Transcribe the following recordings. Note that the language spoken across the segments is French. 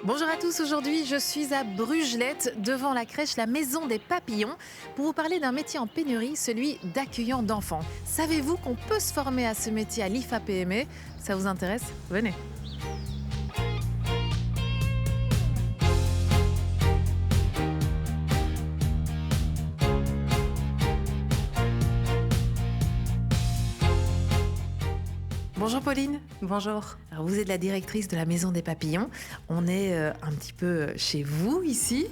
Bonjour à tous, aujourd'hui je suis à Brugelette, devant la crèche La Maison des Papillons, pour vous parler d'un métier en pénurie, celui d'accueillant d'enfants. Savez-vous qu'on peut se former à ce métier à l'IFAPME? Ça vous intéresse? Venez. Bonjour Pauline. Bonjour. Alors vous êtes la directrice de la Maison des Papillons. On est un petit peu chez vous ici,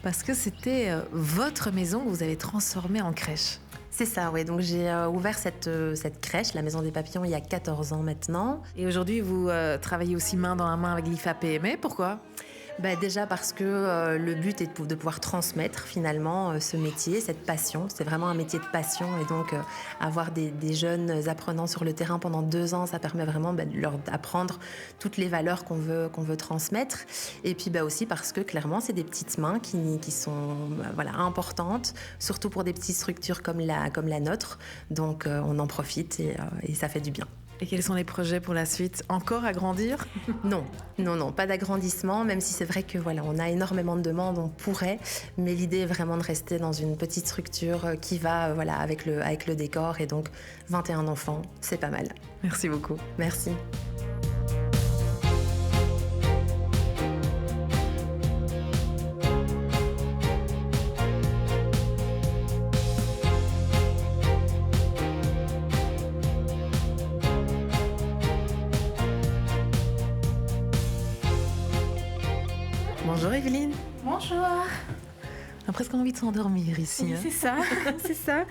parce que c'était votre maison que vous avez transformée en crèche. C'est ça, oui. Donc j'ai ouvert cette crèche, la Maison des Papillons, il y a 14 ans maintenant. Et aujourd'hui, vous travaillez aussi main dans la main avec l'IFAPME. Pourquoi ? Déjà parce que le but est de pouvoir transmettre finalement ce métier, cette passion. C'est vraiment un métier de passion et donc avoir des jeunes apprenants sur le terrain pendant 2 ans, ça permet vraiment de leur apprendre toutes les valeurs qu'on veut transmettre. Et puis aussi parce que clairement, c'est des petites mains qui sont importantes, surtout pour des petites structures comme la nôtre. Donc on en profite et ça fait du bien. Et quels sont les projets pour la suite? Encore agrandir? Non, pas d'agrandissement, même si c'est vrai que on a énormément de demandes, on pourrait, mais l'idée est vraiment de rester dans une petite structure qui va avec le décor, et donc 21 enfants, c'est pas mal. Merci beaucoup. Merci. Bonjour Evelyne. Bonjour. On a presque envie de s'endormir ici. Oui, c'est ça, c'est ça.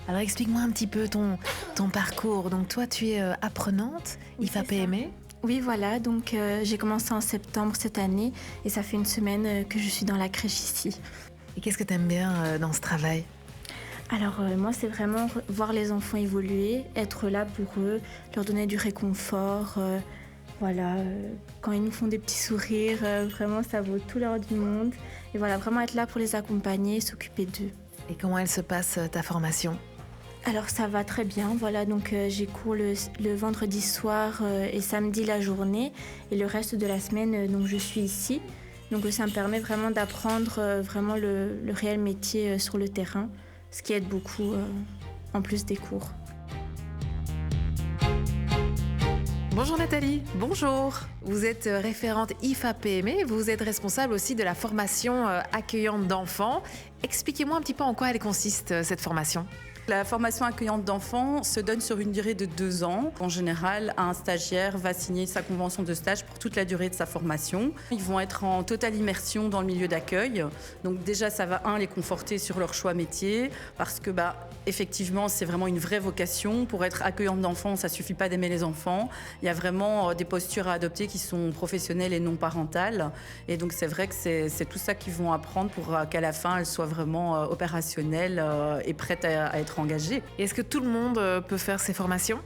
Alors explique-moi un petit peu ton parcours. Donc toi, tu es apprenante, Oui, IFAPME. Oui, voilà, donc j'ai commencé en septembre cette année et ça fait une semaine que je suis dans la crèche ici. Et qu'est-ce que tu aimes bien dans ce travail? Alors moi, c'est vraiment voir les enfants évoluer, être là pour eux, leur donner du réconfort. Quand ils nous font des petits sourires, vraiment ça vaut tout l'or du monde. Et vraiment être là pour les accompagner, s'occuper d'eux. Et comment elle se passe ta formation? Alors ça va très bien, donc j'ai cours le vendredi soir et samedi la journée, et le reste de la semaine donc je suis ici. Donc ça me permet vraiment d'apprendre vraiment le réel métier sur le terrain, ce qui aide beaucoup en plus des cours. Bonjour Nathalie. Bonjour. Vous êtes référente IFAPME, vous êtes responsable aussi de la formation accueillante d'enfants. Expliquez-moi un petit peu en quoi elle consiste cette formation. La formation accueillante d'enfants se donne sur une durée de 2 ans. En général, un stagiaire va signer sa convention de stage pour toute la durée de sa formation. Ils vont être en totale immersion dans le milieu d'accueil. Donc déjà, ça va les conforter sur leur choix métier, parce que effectivement, c'est vraiment une vraie vocation. Pour être accueillante d'enfants, ça suffit pas d'aimer les enfants. Il y a vraiment des postures à adopter qui sont professionnelles et non parentales. Et donc c'est vrai que c'est tout ça qu'ils vont apprendre pour qu'à la fin, elles soient vraiment opérationnelles et prêtes à être engagées. Est-ce que tout le monde peut faire ces formations?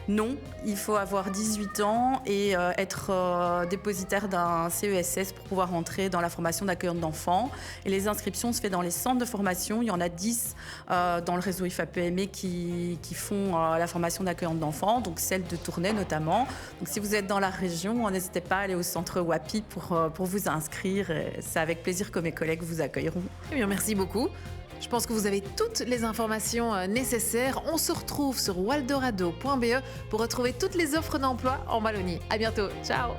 Non, il faut avoir 18 ans et être dépositaire d'un CESS pour pouvoir entrer dans la formation d'accueillante d'enfants. Et les inscriptions se font dans les centres de formation. Il y en a 10 dans le réseau IFAPME qui font la formation d'accueillante d'enfants, donc celle de Tournai notamment. Donc si vous êtes dans la région, n'hésitez pas à aller au centre WAPI pour vous inscrire. C'est avec plaisir que mes collègues vous accueilleront. Eh bien, merci beaucoup. Je pense que vous avez toutes les informations nécessaires. On se retrouve sur waldorado.be pour retrouver toutes les offres d'emploi en Wallonie. À bientôt. Ciao.